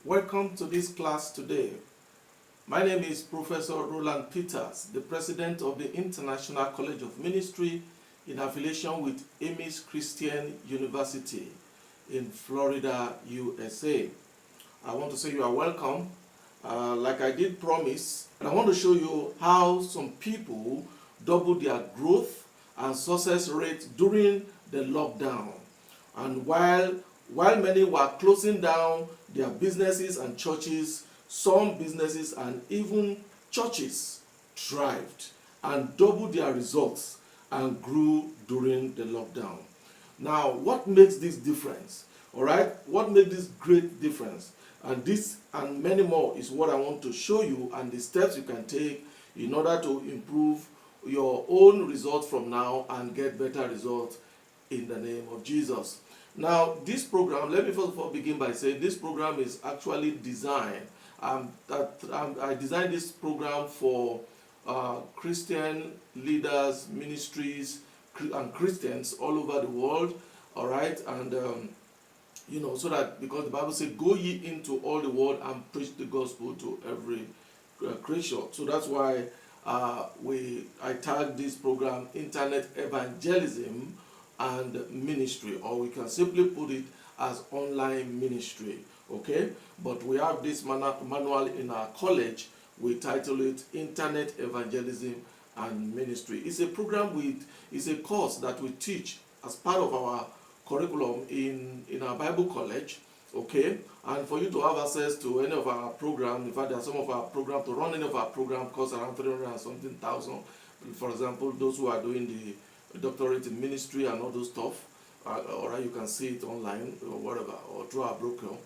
Welcome to this class today. My name is Professor Roland Peters, the President of the International College of Ministry in affiliation with Ames Christian University in Florida, USA. I want to say you are welcome. Like I did promise, I want to show you how some people doubled their growth and success rate during the lockdown. And while many were closing down their businesses and churches, some businesses and even churches thrived and doubled their results and grew during the lockdown. Now, what makes this difference? All right, what makes this great difference? And this and many more is what I want to show you, and the steps you can take in order to improve your own results from now and get better results in the name of Jesus. Now, this program, let me first of all begin by saying this program is actually designed. I designed this program for Christian leaders, ministries, and Christians all over the world. All right, and so that because the Bible says, "Go ye into all the world and preach the gospel to every creature." So that's why I tagged this program "Internet Evangelism and Ministry," or we can simply put it as online ministry. Okay, but we have this manual in our college. We title it "Internet Evangelism and Ministry." It's a program it's a course that we teach as part of our curriculum in our Bible college. Okay, and for you to have access to any of our programs, in fact, there are some of our programs, to run any of our programs costs around 300 and something thousand. For example, those who are doing the doctorate in ministry and all those stuff, or you can see it online or whatever, or through our broker.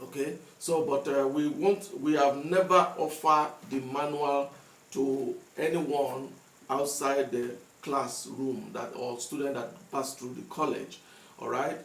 Okay, so but we have never offered the manual to anyone outside the classroom or student that passed through the college. All right,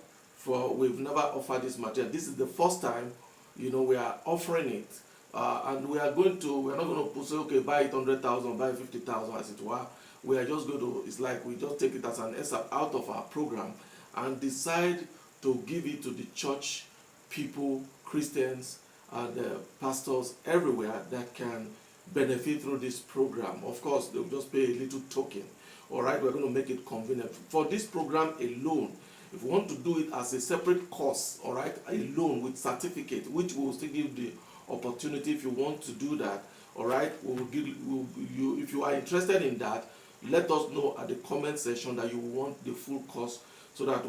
we've never offered this material. This is the first time we are offering it, and we're not going to say, okay, buy it 100,000, buy 50,000 as it were. We are just going to, it's like we just take it as an excerpt out of our program and decide to give it to the church people, Christians, and pastors everywhere that can benefit through this program. Of course, they'll just pay a little token. All right, we're going to make it convenient. For this program alone, if you want to do it as a separate course, all right, alone with certificate, which we will still give the opportunity if you want to do that, all right, if you are interested in that, let us know at the comment section that you want the full course, so that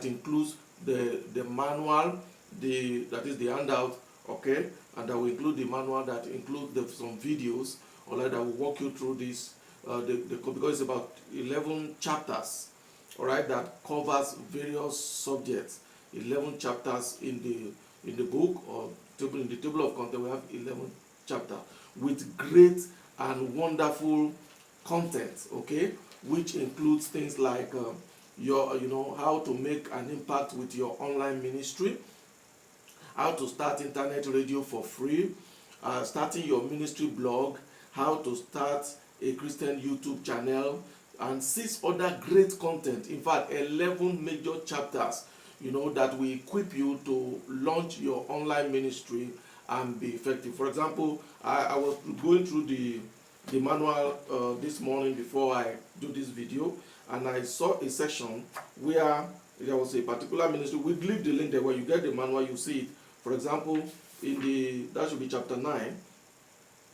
includes the manual, that is the handout, okay, and that will include the manual, that includes some videos, all right, that will walk you through this, because it's about 11 chapters, all right, that covers various subjects. 11 chapters in the book, or in the table of content. We have 11 chapters with great and wonderful content, okay, which includes things like how to make an impact with your online ministry, how to start internet radio for free, starting your ministry blog, how to start a Christian YouTube channel, and 6 other great content. In fact, 11 major chapters, that will equip you to launch your online ministry and be effective. For example, I was going through the manual this morning before I do this video, and I saw a section where there was a particular ministry. We leave the link there where you get the manual, you see it. For example, that should be chapter 9,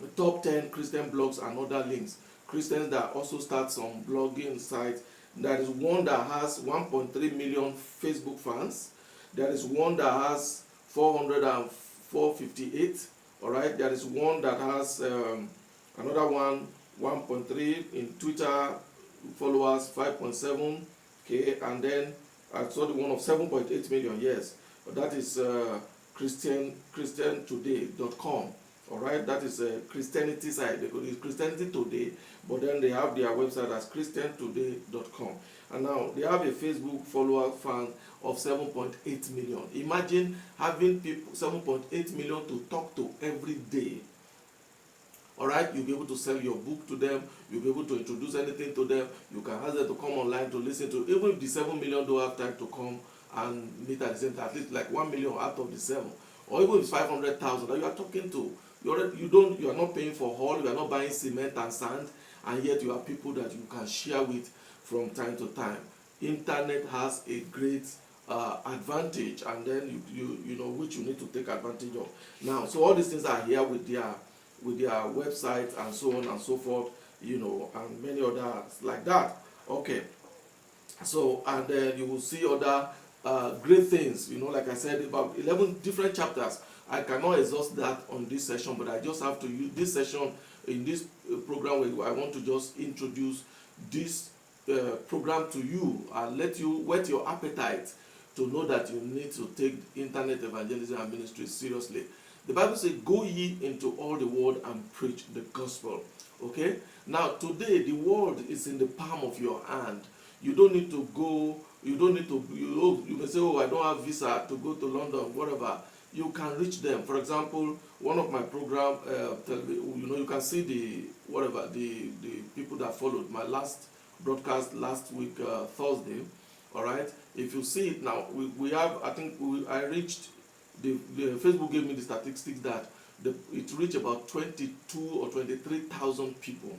the top 10 Christian blogs and other links. Christians that also start some blogging sites. There is one that has 1.3 million Facebook fans. There is one that has 458. All right. There is one that has another one, 1.3 in Twitter followers, 5.7K, and then I saw the one of 7.8 million. Yes, but that is ChristianToday.com. All right, that is a Christianity site. They call it Christianity Today, but then they have their website as ChristianToday.com. And now they have a Facebook follower fan of 7.8 million. Imagine having people 7.8 million to talk to every day. All right, you'll be able to sell your book to them. You'll be able to introduce anything to them. You can ask them to come online to listen to. Even if the 7 million don't have time to come and meet at the same time, at least like 1 million out of the 7. or even if it's 500,000 that you are talking to, you are not paying for hall, you are not buying cement and sand, and yet you are people that you can share with from time to time. Internet has a great advantage, and then you know which you need to take advantage of. Now, so all these things are here with their websites and so on and so forth, you know, and many others like that. Okay, so and then you will see other great things, you know, like I said, about 11 different chapters. I cannot exhaust that on this session, but I just have to use this session in this program where I want to just introduce this program to you and let you whet your appetite to know that you need to take internet evangelism and ministry seriously. The Bible says, go ye into all the world and preach the gospel. Okay? Now, today, the world is in the palm of your hand. You don't need to go, you don't need to, you may say, oh, I don't have visa to go to London, whatever. You can reach them. For example, one of my program, you know, you can see the people that followed my last broadcast last week, Thursday. All right. If you see it now, we have, I think I reached, the Facebook gave me the statistics that it reached about 22 or 23,000 people.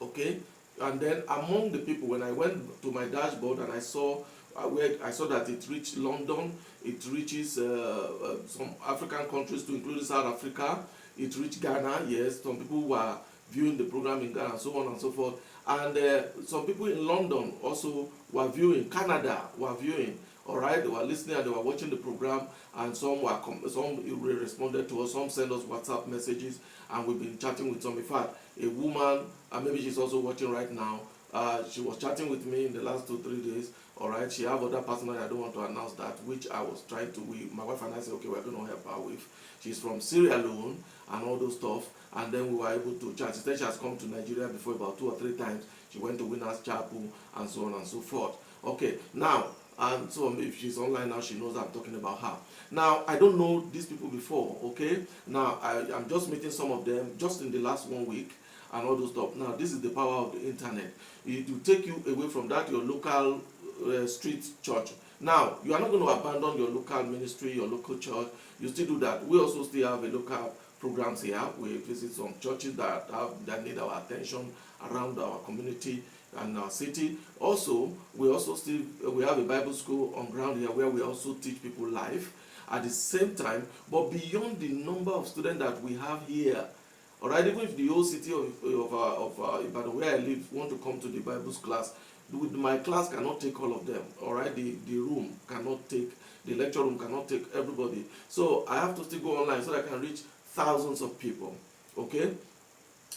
Okay. And then among the people, when I went to my dashboard and I saw that it reached London, it reaches some African countries to include South Africa, it reached Ghana, yes, some people were viewing the program in Ghana, and so on and so forth. And some people in London also were viewing, Canada were viewing, all right, they were listening and they were watching the program, and some responded to us, some sent us WhatsApp messages, and we've been chatting with some. In fact, a woman, and maybe she's also watching right now, she was chatting with me in the last 2-3 days. All right, she have other personal, I don't want to announce that, which I was trying to, my wife and I said, okay, we're going to help her with. She's from Sierra Leone and all those stuff, and then we were able to chat. She said she has come to Nigeria before about 2 or 3 times. She went to Winners Chapel and so on and so forth. Okay, now, and so if she's online now, she knows I'm talking about her. Now, I don't know these people before, okay? Now, I'm just meeting some of them just in the last 1 week and all those stuff. Now, this is the power of the internet. It will take you away from that, your local street church. Now, you are not going to abandon your local ministry, your local church. You still do that. We also still have a local programs here. We visit some churches that need our attention around our community and our city. Also, we have a Bible school on ground here where we also teach people life at the same time. But beyond the number of students that we have here, all right, even if the whole city of Ibadan, where I live, want to come to the Bible class, my class cannot take all of them. All right, the room cannot take, the lecture room cannot take everybody. So I have to still go online so that I can reach thousands of people. Okay,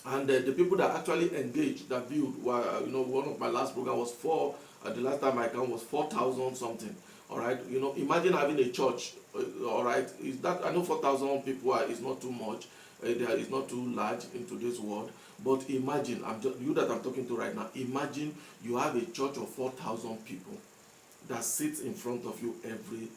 and the people that actually engaged, that viewed, were, you know, one of my last program was the last time I count was 4,000 something. All right, you know, imagine having a church. All right, is that, I know 4,000 people is not too much. It's not too large in today's world, but imagine, you that I'm talking to right now, imagine you have a church of 4,000 people that sits in front of you every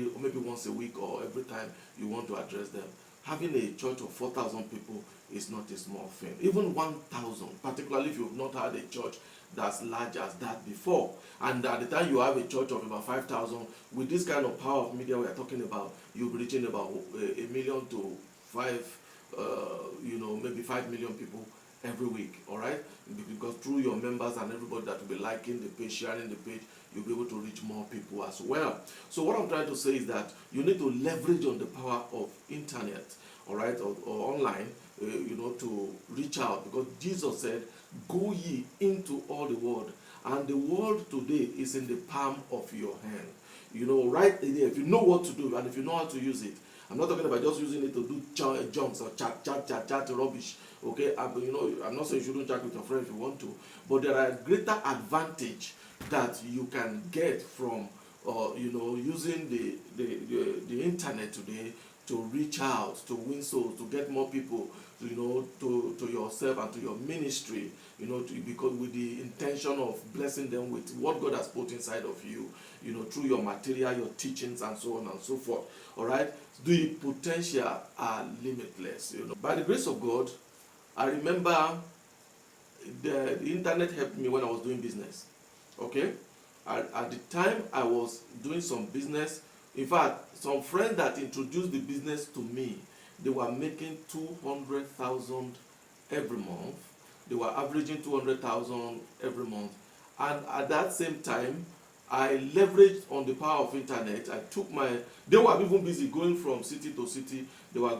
or maybe once a week or every time you want to address them. Having a church of 4,000 people is not a small thing. Even 1,000, particularly if you've not had a church that's large as that before. And at the time you have a church of about 5,000, with this kind of power of media we are talking about, you'll be reaching about 1 million to 5, you know, maybe 5 million people every week, all right? Because through your members and everybody that will be liking the page, sharing the page, you'll be able to reach more people as well. So what I'm trying to say is that you need to leverage on the power of internet, all right, or online, you know, to reach out, because Jesus said, go ye into all the world, and the world today is in the palm of your hand. You know, right there, if you know what to do and if you know how to use it. I'm not talking about just using it to do junks or chat rubbish. Okay, you know, I'm not saying you shouldn't chat with your friend if you want to, but there are greater advantage that you can get from, you know, using the internet today to reach out, to win souls, to get more people, you know, to yourself and to your ministry, you know, because with the intention of blessing them with what God has put inside of you, you know, through your material, your teachings, and so on and so forth. All right, the potential are limitless. You know, by the grace of God, I remember the internet helped me when I was doing business. Okay, at the time I was doing some business In fact, some friends that introduced the business to me, they were making 200,000 every month. They were averaging 200,000 every month. And at that same time, I leveraged on the power of internet. I took they were even busy going from city to city. They were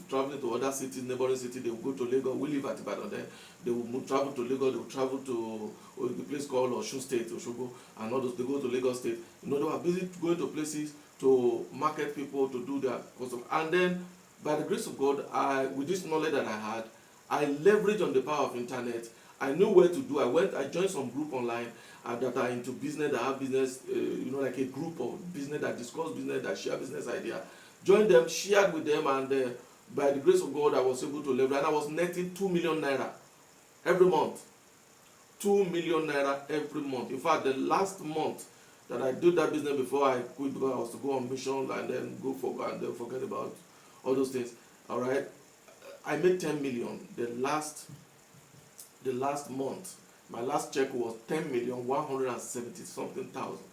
traveling to other cities, neighboring cities. They would go to Lagos. We live at Ibadan there. They would travel to Lagos. They would travel to the place called Osun State, Osogbo, and others. They go to Lagos State. They were busy going to places to market people, to do their custom. And then, by the grace of God, with this knowledge that I had, I leveraged on the power of internet. I knew where to do. I joined some group online that are into business, that have business, like a group of business that discuss business, that share business idea. Joined them, shared with them, and by the grace of God, I was able to leverage. And I was netting 2 million naira every month. 2 million naira every month. In fact, the last month that I did that business before I quit, because I was to go on mission and then forget about all those things. All right, I made 10 million. The last month, my last check was 10,170 something thousand.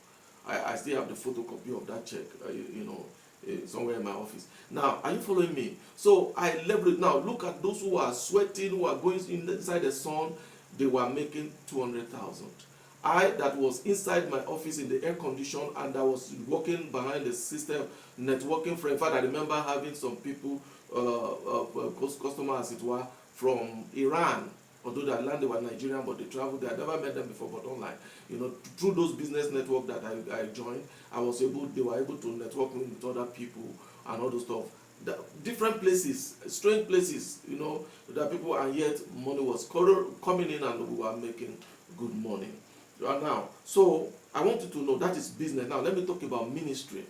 I still have the photocopy of that check, somewhere in my office. Now, are you following me? So I leverage. Now look at those who are sweating, who are going inside the sun. They were making 200,000. I that was inside my office in the air condition, and I was working behind the system, networking. In fact, I remember having some people, customers as it were, from Iran. Although they were Nigerian, but they traveled. I never met them before, but online. Through those business network that I joined, they were able to network with other people and all those stuff. Different places, strange places, that people, and yet money was coming in and we were making good money. Now, so I want you to know that is business. Now, let me talk about ministry.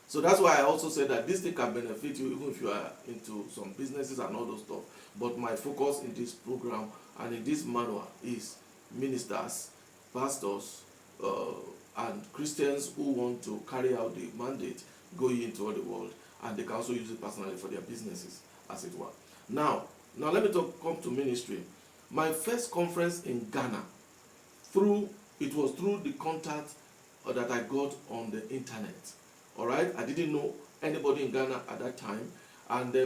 So that's why I also said that this thing can benefit you even if you are into some businesses and all those stuff. But my focus in this program and in this manual is ministers, pastors, and Christians who want to carry out the mandate going into all the world, and they can also use it personally for their businesses, as it were. Now let me come to ministry. My first conference in Ghana, it was through the contact that I got on the internet. All right, I didn't know anybody in Ghana at that time, and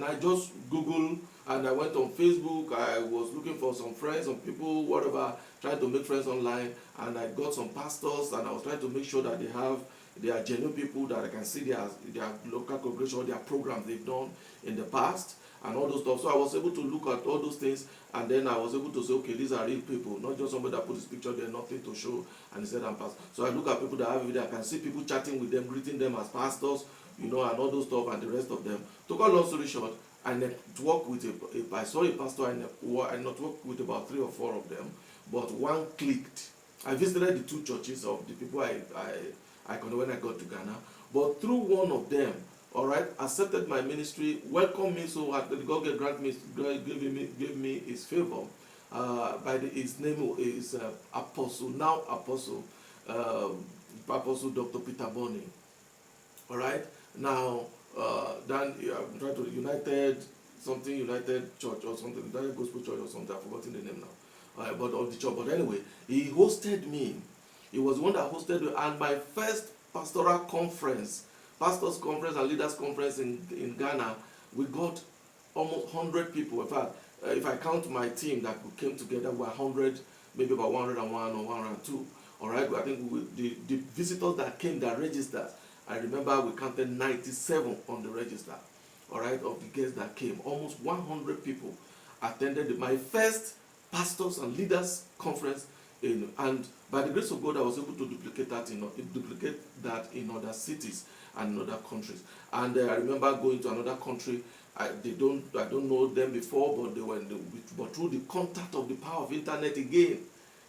I just Googled, and I went on Facebook. I was looking for some friends, some people, whatever, trying to make friends online, and I got some pastors, and I was trying to make sure that they are genuine people, that I can see their local congregation, their programs they've done in the past, and all those stuff. So I was able to look at all those things, and then I was able to say, okay, these are real people, not just somebody that put his picture there, nothing to show, and he said I'm pastor. So I look at people that have video, I can see people chatting with them, greeting them as pastors, and all those stuff, and the rest of them. To cut long story short, I networked with I saw a pastor, I networked with about 3 or 4 of them, but one clicked. I visited the 2 churches of the people when I got to Ghana, but through one of them, all right, accepted my ministry, welcomed me, so God gave me his favor. His name is Apostle Dr. Peter Bonny. All right, now then I'm trying to United Church or something, United Gospel Church or something. I've forgotten the name now. But of the church. But anyway, he hosted me. He was the one that hosted me, and my first pastoral conference, pastors conference and leaders conference in Ghana, we got almost 100 people. In fact, if I count my team that came together, we were 100, maybe about 101 or 102. All right, but I think the visitors that came that registered, I remember we counted 97 on the register. All right, of the guests that came, almost 100 people attended my first pastors and leaders conference. And by the grace of God, I was able to duplicate that in other cities and in other countries. And I remember going to another country. I don't know them before, but through the contact of the power of internet again.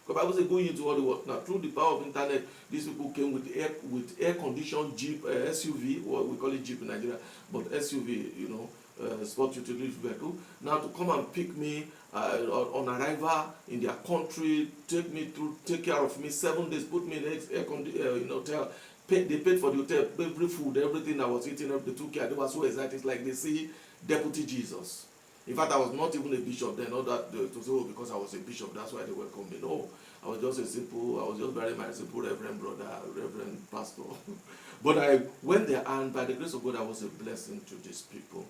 Because I was going into all the world. Now, through the power of internet, these people came with air-conditioned Jeep, SUV, or we call it Jeep in Nigeria, but SUV, sport utility vehicle. Now to come and pick me on arrival in their country, take care of me 7 days, put me in hotel. They paid for the hotel, every food, everything I was eating, they took care. They were so excited. It's like they see Deputy Jesus. In fact, I was not even a bishop then, not that to say, because I was a bishop, that's why they welcomed me. No, I was just very my simple reverend brother, reverend pastor. But I went there, and by the grace of God, I was a blessing to these people.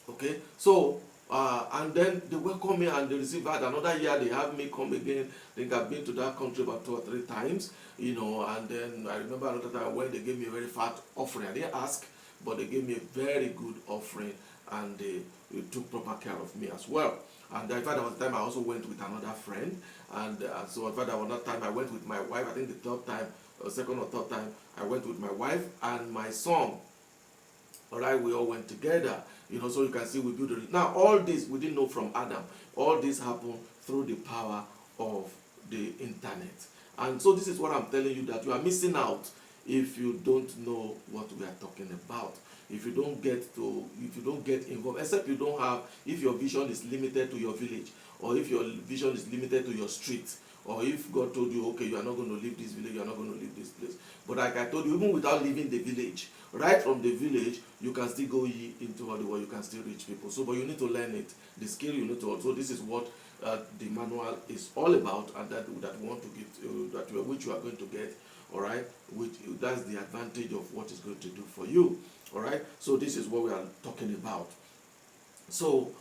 Okay, so and then they welcome me and they receive that. Another year they have me come again. I think I've been to that country about 2 or 3 times, and then I remember another time when they gave me a very fat offering. I didn't ask, but they gave me a very good offering, and they took proper care of me as well. And in fact, there was a time I also went with another friend, and so in fact, there was another time I went with my wife. I think the third time, second or third time, I went with my wife and my son. All right, we all went together, so you can see we built it. Now, all this we didn't know from Adam. All this happened through the power of the internet. And so this is what I'm telling you, that you are missing out if you don't know what we are talking about. If you don't get involved, except if your vision is limited to your village, or if your vision is limited to your street, or if God told you, okay, you are not going to leave this village, you are not going to leave this place. But like I told you, even without leaving the village, right from the village, you can still go into all the world, you can still reach people. So, but you need to learn it, the skill you need to. So this is what the manual is all about, and that we want to give, which you are going to get. All right, that's the advantage of what it's going to do for you. All right, so this is what we are talking about. So,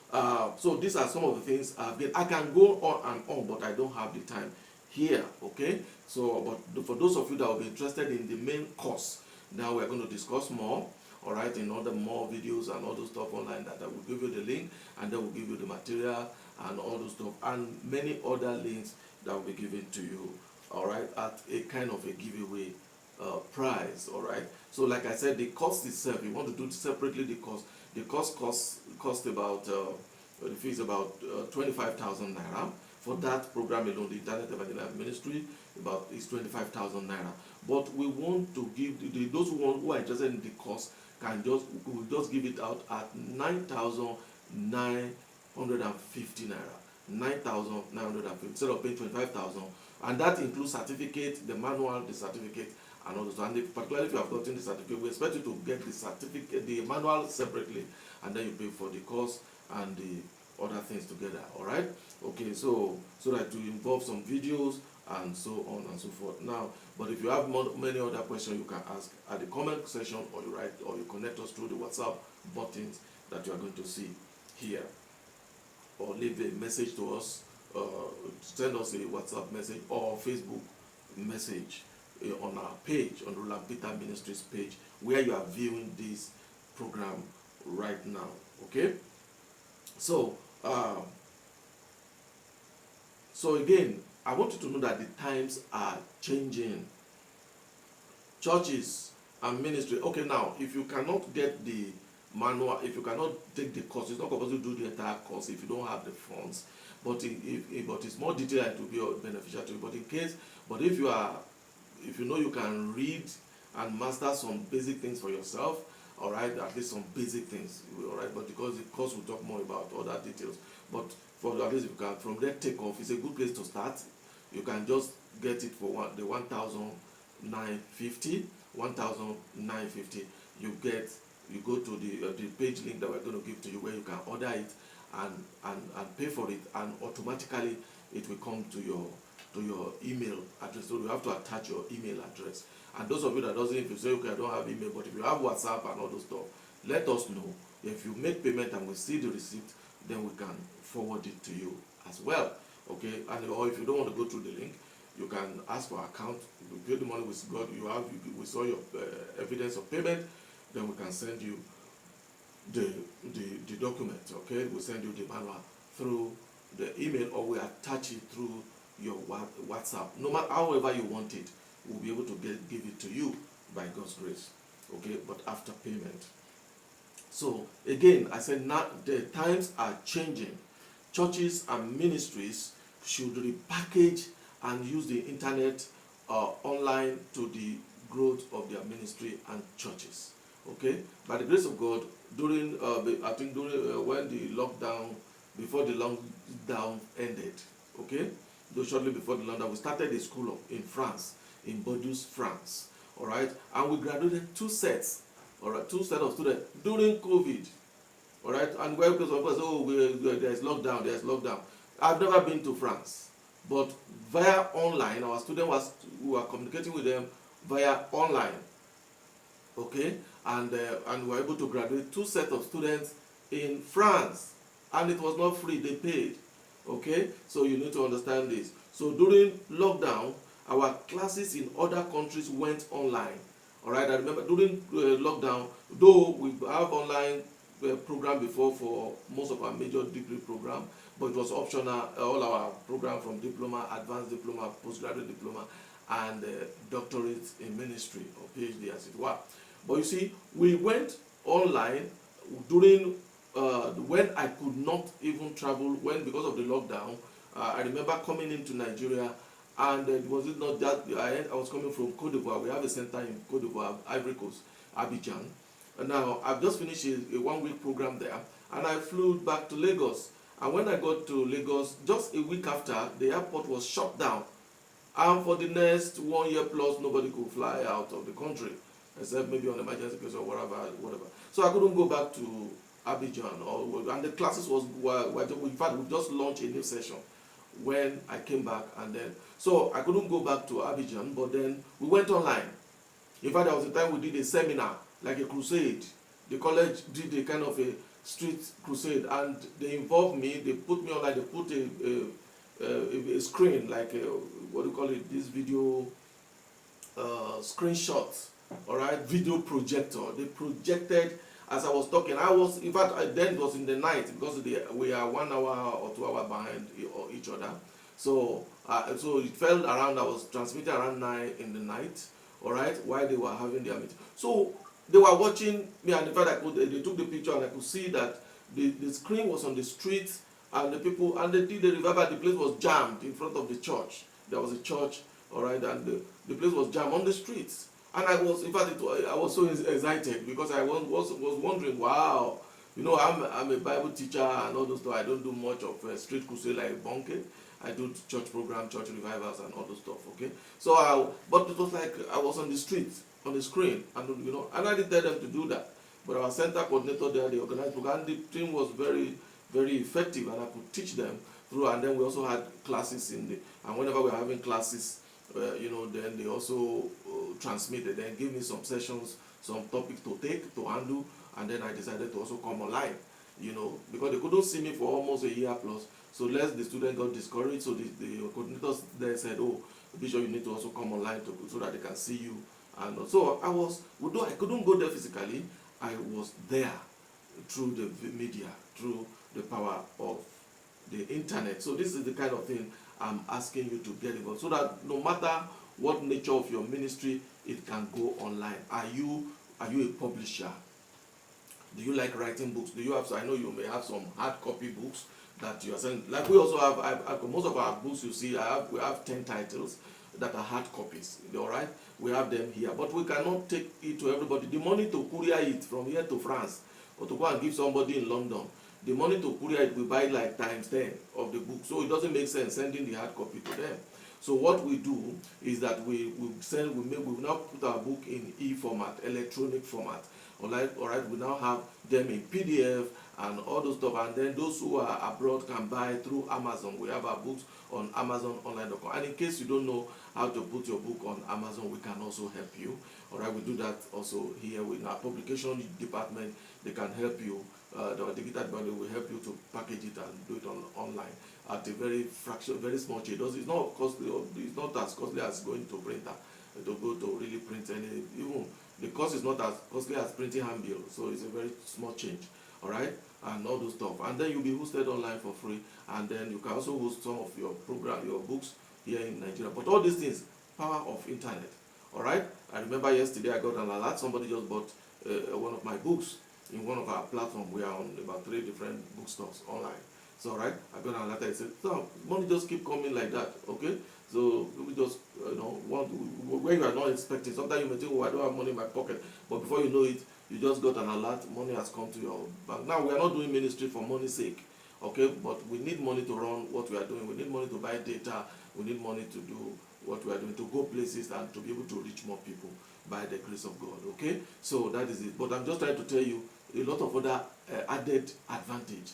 so these are some of the things I can go on and on, but I don't have the time here. Okay, so but for those of you that will be interested in the main course, now we're going to discuss more. All right, in other more videos and all those stuff online, that I will give you the link, and then we'll give you the material and all those stuff, and many other links that will be given to you. All right, at a kind of a giveaway price. All right, so like I said, the cost itself, you want to do separately. The cost cost about the fee is about 25,000 naira for that program alone. The Internet Evangelism Ministry is 25,000 naira. But we want to give those who are interested in the course we'll just give it out at 9,950 naira. 9,950 instead of paying 25,000, and that includes certificate, the manual, the certificate, and all those. And particularly if you have gotten the certificate, we expect you to get the certificate, the manual separately, and then you pay for the course and the other things together. All right? Okay, so that you involve some videos and so on and so forth. Now, but if you have many other questions, you can ask at the comment section, or you write, or you connect us through the WhatsApp buttons that you are going to see here, or leave a message to us, send us a WhatsApp message or Facebook message on our page, on Rowland Peter Ministries page, where you are viewing this program right now. Okay, so so again, I want you to know that the times are changing. Churches and ministry. Okay, now if you cannot get the manual, if you cannot take the course, it's not compulsory to do the entire course if you don't have the funds. But but it's more detailed, it will be beneficial to you. But if you know you can read and master some basic things for yourself, all right, at least some basic things, all right. But because the course will talk more about other details. But for at least, if you can, from there, take off. It's a good place to start. You can just get it for the 1,950. 1,950. You go to the page link that we're going to give to you, where you can order it and pay for it, and automatically it will come to your email address. So you have to attach your email address. And those of you that doesn't, if you say, okay, I don't have email, but if you have WhatsApp and all those stuff, let us know. If you make payment and we see the receipt, then we can forward it to you as well. Okay, and or if you don't want to go through the link, you can ask for account. You pay the money with God. We saw your evidence of payment. Then we can send you the document. Okay, we'll send you the manual through the email, or we attach it through your WhatsApp. No matter however you want it, we'll be able to give it to you by God's grace. Okay, but after payment. So again, I said, now the times are changing. Churches and ministries should repackage and use the internet online to the growth of their ministry and churches. Okay, by the grace of God, during when the lockdown, before the lockdown ended, okay, though shortly before the lockdown, we started a school in France, in Bordeaux, France. All right, and we graduated 2 sets. All right, 2 sets of students during COVID. All right, and where because of us, there's lockdown, I've never been to France. but via online. Our students we were communicating with them via online, okay, and we were able to graduate 2 sets of students in France, and it was not free, they paid, okay. So you need to understand this. So during lockdown, our classes in other countries went online. All right, I remember during lockdown, though we have online program before for most of our major degree program, but it was optional. All our program from diploma, advanced diploma, postgraduate diploma, and doctorate in ministry or PhD as it were. But you see, we went online during when I could not even travel, when because of the lockdown. I remember coming into Nigeria, and was it not that I was coming from Cote d'Ivoire. We have a center in Cote d'Ivoire, Ivory Coast, Abidjan. And now I've just finished a 1 week program there, and I flew back to Lagos. And when I got to Lagos, just a week after, the airport was shut down, and for the next 1 year plus, nobody could fly out of the country, except maybe on emergency case or whatever. So I couldn't go back to Abidjan, and the classes were in fact we just launched a new session when I came back, and then so I couldn't go back to Abidjan, but then we went online. In fact, there was a time we did a seminar, like a crusade. The college did a kind of a street crusade, and they involved me. They put me online. They put a screen, like what do you call it? This video screenshot, all right, video projector. They projected as I was talking. In fact, then it was in the night, because we are 1 hour or 2 hours behind each other. So so it fell around, I was transmitting around 9 in the night, all right, while they were having their meeting. So they were watching me, and in fact they took the picture, and I could see that the screen was on the street, and the people, and they did the revival. The place was jammed in front of the church. There was a church, all right, and the place was jammed on the streets. And I was, in fact, I was so excited, because I was wondering, wow, you know, I'm a Bible teacher and all those stuff. I don't do much of street crusade like Bonke. I do church program, church revivals, and all those stuff. Okay, so but it was like I was on the street, on the screen, and you know, and I didn't tell them to do that. But our center coordinator there, the organized program, and the team was very, very effective, and I could teach them through. And then we also had classes and whenever we were having classes, you know, then they also transmitted, then give me some sessions, some topics to take, to handle, and then I decided to also come online, you know, because they couldn't see me for almost a year plus. So less the student got discouraged, so the coordinators there said, oh, Bishop, you need to also come online so that they can see you. And so although I couldn't go there physically, I was there through the media, through the power of the internet. So this is the kind of thing I'm asking you to get involved, so that no matter what nature of your ministry, it can go online. Are you a publisher? Do you like writing books? Do you have? So I know you may have some hard copy books that you are selling. Like we also have, most of our books you see, we have 10 titles that are hard copies. All right, we have them here, but we cannot take it to everybody. The money to courier it from here to France, or to go and give somebody in London, the money to courier it, we buy like times 10 of the book. So it doesn't make sense sending the hard copy to them. So what we do is that we now put our book in e-format, electronic format. All right, we now have them in PDF and all those stuff, and then those who are abroad can buy through Amazon. We have our books on AmazonOnline.com. And in case you don't know how to put your book on Amazon, we can also help you. All right, we do that also here with our publication department. They can help you. The digital department will help you to package it and do it online at a very small change. It's not costly. It's not as costly as going to printer to go to really print any. Even the cost is not as costly as printing handbill. So it's a very small change. All right, and all those stuff, and then you'll be hosted online for free, and then you can also host some of your books here in Nigeria. But all these things, power of internet. All right, I remember yesterday I got an alert. Somebody just bought one of my books in one of our platforms. We are on about 3 different bookstores online. So all right, I got an alert. I said, so money just keep coming like that. Okay, so we just when you are not expecting. Sometimes you may think, oh, I don't have money in my pocket, but before you know it, you just got an alert, money has come to your bank. Now, we are not doing ministry for money's sake, okay? But we need money to run what we are doing. We need money to buy data. We need money to do what we are doing, to go places and to be able to reach more people by the grace of God, okay? So that is it. But I'm just trying to tell you a lot of other added advantage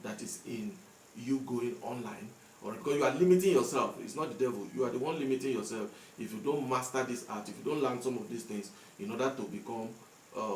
that is in you going online, or because you are limiting yourself. It's not the devil. You are the one limiting yourself if you don't master this art, if you don't learn some of these things in order to become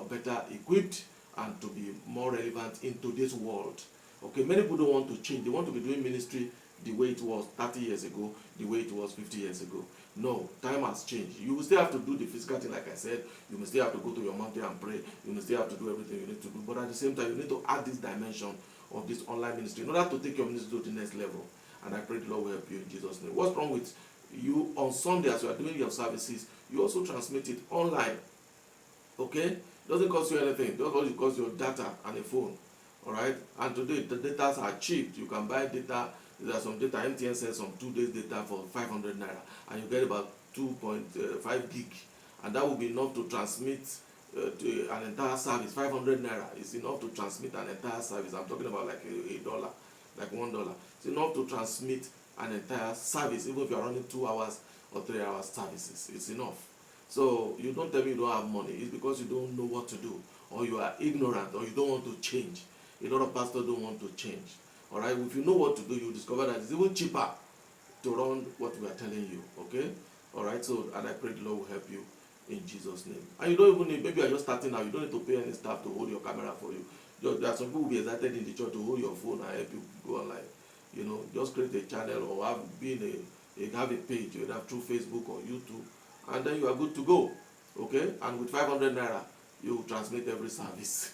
better equipped and to be more relevant in today's world. Okay, many people don't want to change. They want to be doing ministry the way it was 30 years ago, the way it was 50 years ago. No, time has changed. You will still have to do the physical thing, like I said. You may still have to go to your mountain and pray. You may still have to do everything you need to do. But at the same time, you need to add this dimension of this online ministry in order to take your ministry to the next level. And I pray the Lord will help you in Jesus' name. What's wrong with you on Sunday as you are doing your services? You also transmit it online. Okay? It doesn't cost you anything. It doesn't cost your data and a phone. Alright? And today, the data are cheap. You can buy data. There are some data. MTN sells some 2 days data for 500 naira. And you get about 2.5 gig. And that will be enough to transmit to an entire service. 500 naira is enough to transmit an entire service. I'm talking about like a dollar, like $1. It's enough to transmit an entire service, even if you are running 2 hours or 3 hours services. It's enough. So you don't tell me you don't have money. It's because you don't know what to do, or you are ignorant, or you don't want to change. A lot of pastors don't want to change. All right. If you know what to do, you discover that it's even cheaper to run what we are telling you. Okay. All right. So, and I pray the Lord will help you in Jesus' name. And you don't even need, maybe you are just starting now. You don't need to pay any staff to hold your camera for you. There are some people who will be excited in the church to hold your phone and help you go online. You know, just create a channel or have a page, you have through Facebook or YouTube, and then you are good to go. Okay, and with 500 naira, you transmit every service.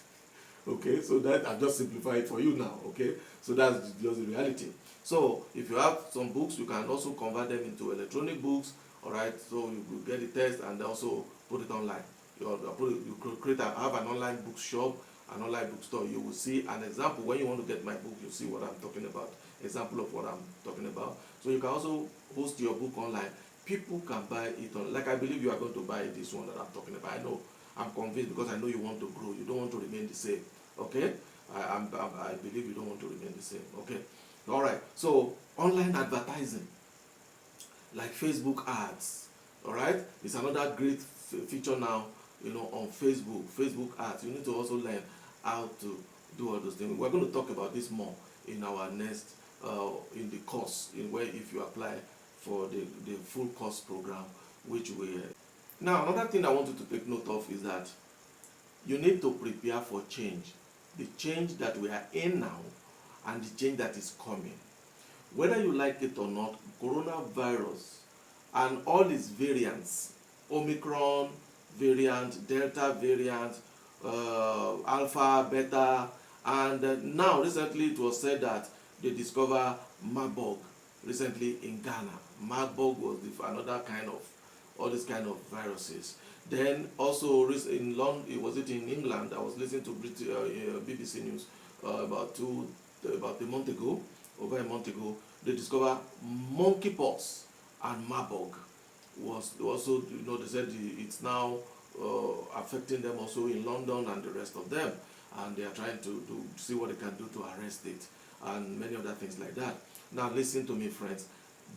Okay, so that I've just simplified it for you now. Okay, so that's just the reality. So if you have some books, you can also convert them into electronic books. All right, so you will get the text and also put it online. You create have an online bookshop, an online bookstore. You will see an example. When you want to get my book, you see what I'm talking about. Example of what I'm talking about. So you can also host your book online. People can buy it on, like I believe you are going to buy this one that I'm talking about. I know, I'm convinced, because I know you want to grow. You don't want to remain the same. Okay, I believe you don't want to remain the same. Okay, all right. So online advertising, like Facebook ads, all right, it's another great feature now. You know, on Facebook ads. You need to also learn how to do all those things. We're going to talk about this more in our next in the course, in where if you apply for the full course program, which we now, another thing I want you to take note of is that you need to prepare for change. The change that we are in now and the change that is coming. Whether you like it or not, coronavirus and all its variants, Omicron variant, Delta variant, Alpha, Beta, and now recently it was said that they discovered Marburg recently in Ghana. Marburg was another kind of, all these kind of viruses. Then also in London, was it in England? I was listening to BBC News about a month ago, over a month ago. They discovered monkeypox and Marburg was also, you know, they said it's now affecting them also in London and the rest of them, and they are trying to see what they can do to arrest it and many other things like that. Now listen to me, friends.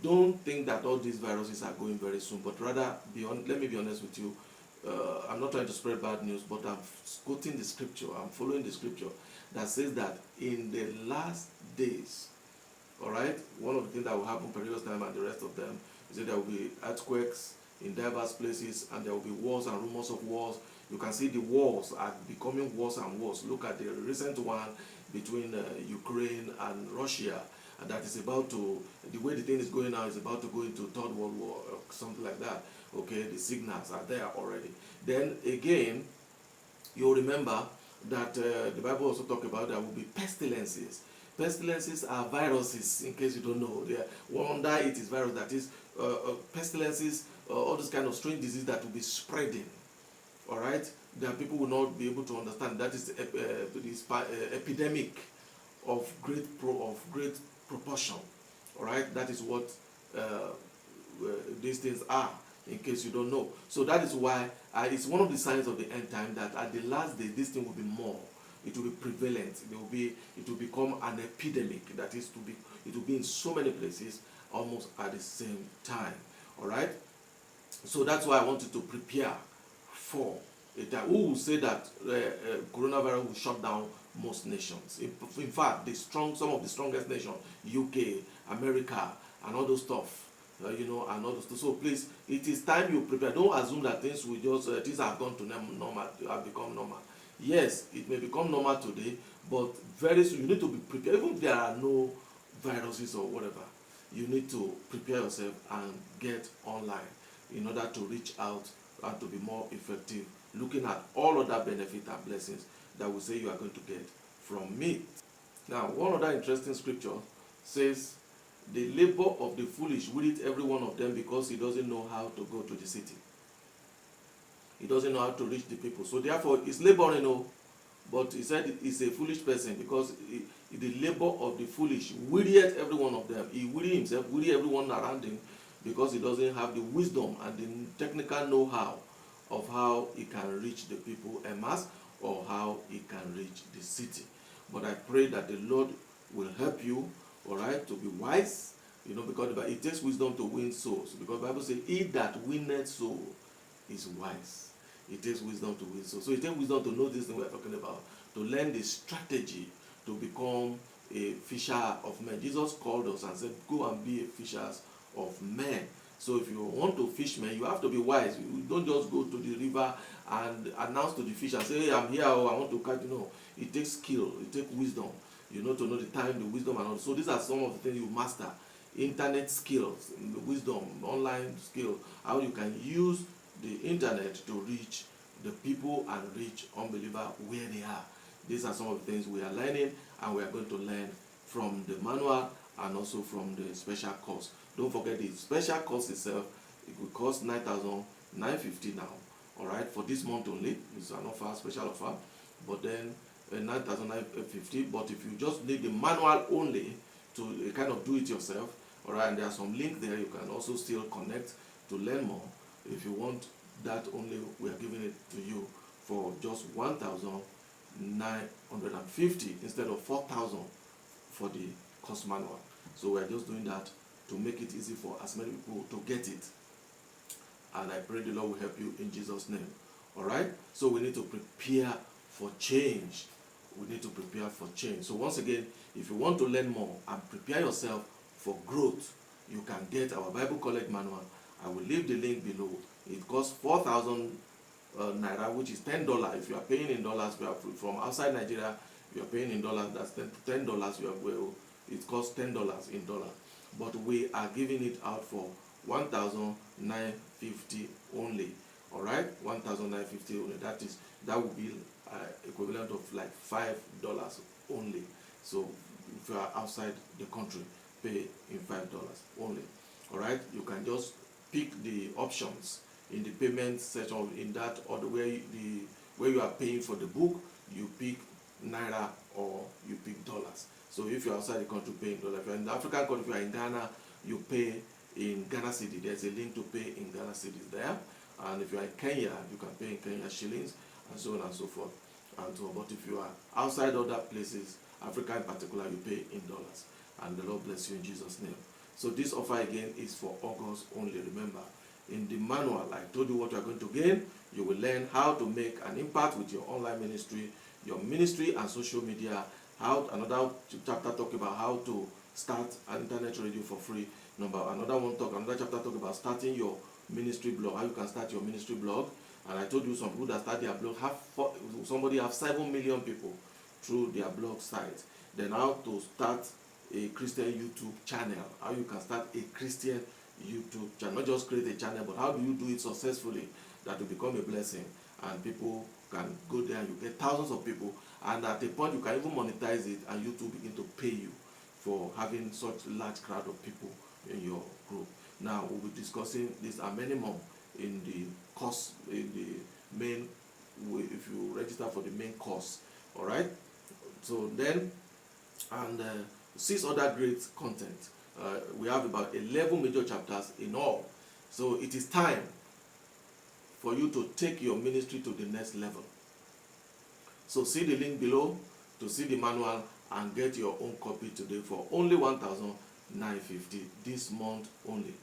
Don't think that all these viruses are going very soon, but rather, let me be honest with you. I'm not trying to spread bad news, but I'm quoting the scripture. I'm following the scripture that says that in the last days, all right, one of the things that will happen perilous time and the rest of them is that there will be earthquakes in diverse places, and there will be wars and rumors of wars. You can see the wars are becoming worse and worse. Look at the recent one between Ukraine and Russia, and that is about to, the way the thing is going now is about to go into Third World War or something like that. Okay, the signals are there already. Then again, you'll remember that the Bible also talks about there will be pestilences. Pestilences are viruses, in case you don't know. Under it is virus, that is pestilences, all those kind of strange disease that will be spreading. All right, that people will not be able to understand. That is this epidemic of great proportion. All right, that is what these things are, in case you don't know. So that is why it's one of the signs of the end time that at the last day this thing will be more. It will be prevalent. It will become an epidemic. That is it will be in so many places almost at the same time. All right. So that's why I want you to prepare for it. Who will say that coronavirus will shut down most nations? In fact, some of the strongest nations, UK America and all those stuff. You know, and all those stuff. So please, it is time you prepare. Don't assume that things will just things have gone to normal, have become normal. Yes, it may become normal today, but very soon you need to be prepared. Even if there are no viruses or whatever, you need to prepare yourself and get online in order to reach out and to be more effective, looking at all other benefits and blessings that we say you are going to get from me. Now, one other interesting scripture says, the labor of the foolish willeth every one of them, because he doesn't know how to go to the city. He doesn't know how to reach the people. So therefore, he's laboring, but he said he's a foolish person, because the labor of the foolish wearieth every one of them. He weary himself, weary everyone around him, because he doesn't have the wisdom and the technical know-how of how he can reach the people en masse, or how he can reach the city. But I pray that the Lord will help you, all right, to be wise, because it takes wisdom to win souls. Because the Bible says, he that winneth soul is wise. It takes wisdom to win souls. So it takes wisdom to know this thing we're talking about, to learn the strategy to become a fisher of men. Jesus called us and said, go and be a fishers of men. So if you want to fish men, you have to be wise. You don't just go to the river and announce to the fish and say, hey, I'm here, or I want to catch. No, it takes skill, it takes wisdom, to know the time, the wisdom, and all. So these are some of the things you master. Internet skills, wisdom, online skills, how you can use the internet to reach the people and reach unbelievers where they are. These are some of the things we are learning, and we are going to learn from the manual and also from the special course. Don't forget, the special course itself, it will cost $9,950 now. All right, for this month only. It's an offer, special offer. But then $9,950. But if you just need the manual only to kind of do it yourself, all right, and there are some links there, you can also still connect to learn more. If you want that only, we are giving it to you for just $1,950 instead of $4,000 for the course manual. So we are just doing that to make it easy for as many people to get it. And I pray the Lord will help you in Jesus' name. All right? So we need to prepare for change. We need to prepare for change. So once again, if you want to learn more and prepare yourself for growth, you can get our Bible College manual. I will leave the link below. It costs 4,000 naira, which is $10. If you are paying in dollars, from outside Nigeria, you are paying in dollars, that's $10. It costs $10 in dollars. But we are giving it out for $1,950 only. All right, $1,950 only. That will be equivalent of like $5 only. So if you are outside the country, pay in $5 only. All right, you can just pick the options in the payment section, in that order where you are paying for the book. You pick naira or you pick dollars. So if you're outside the country, pay in dollars. If you're in the African country, if you are in Ghana, you pay in Ghana cedi. There's a link to pay in Ghana cedis there. And if you are in Kenya, you can pay in Kenya shillings, and so on and so forth. But if you are outside other places, Africa in particular, you pay in dollars. And the Lord bless you in Jesus' name. So this offer again is for August only. Remember, in the manual, I told you what you are going to gain. You will learn how to make an impact with your online ministry, your ministry and social media. Another chapter talk about how to start an internet radio for free. Another chapter talk about starting your ministry blog, how you can start your ministry blog. And I told you some people that start their blog somebody have 7 million people through their blog site. Then how to start a Christian YouTube channel, how you can start a Christian YouTube channel, not just create a channel, but how do you do it successfully that will become a blessing, and people can go there and you get thousands of people, and at a point you can even monetize it and YouTube begin to pay you for having such a large crowd of people in your group. Now we'll be discussing this and many more in the course, in the main, if you register for the main course. All right, so then, and 6 other great content. We have about 11 major chapters in all. So it is time for you to take your ministry to the next level. So see the link below to see the manual and get your own copy today for only $1,950 this month only.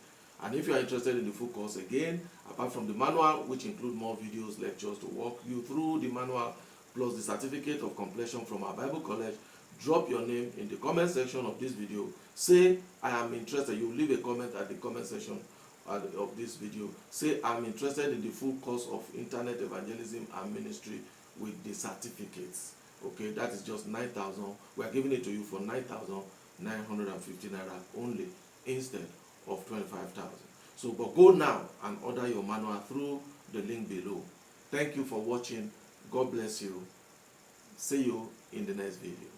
And if you are interested in the full course, again, apart from the manual, which include more videos, lectures to walk you through the manual, plus the certificate of completion from our Bible College, drop your name in the comment section of this video. Say, I am interested. You leave a comment at the comment section of this video. Say, I'm interested in the full course of Internet Evangelism and Ministry with the certificates. Okay, that is just 9,000. We are giving it to you for 9,950 naira only, instead of 25,000. So, but go now and order your manual through the link below. Thank you for watching. God bless you. See you in the next video.